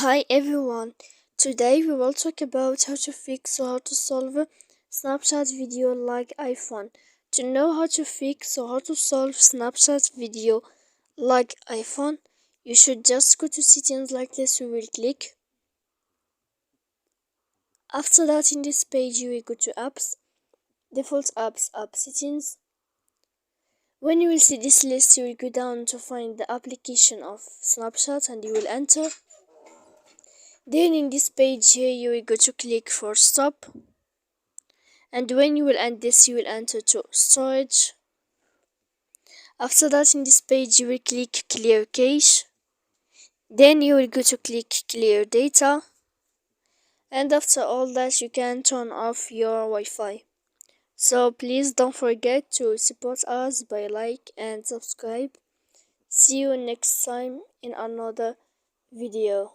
Hi everyone, today we will talk about how to fix or how to solve a Snapchat video like iPhone. To know how to fix or how to solve Snapchat video like iPhone, you should just go to settings like this. We will click. After that, in this page you will go to apps, default apps, app settings. When you will see this list, you will go down to find the application of Snapchat and you will enter. Then in this page here you will go to click for stop, and when you will end this you will enter to storage. After that, in this page you will click clear cache, then you will go to click clear data, and after all that you can turn off your Wi-Fi. So please don't forget to support us by like and subscribe. See you next time in another video.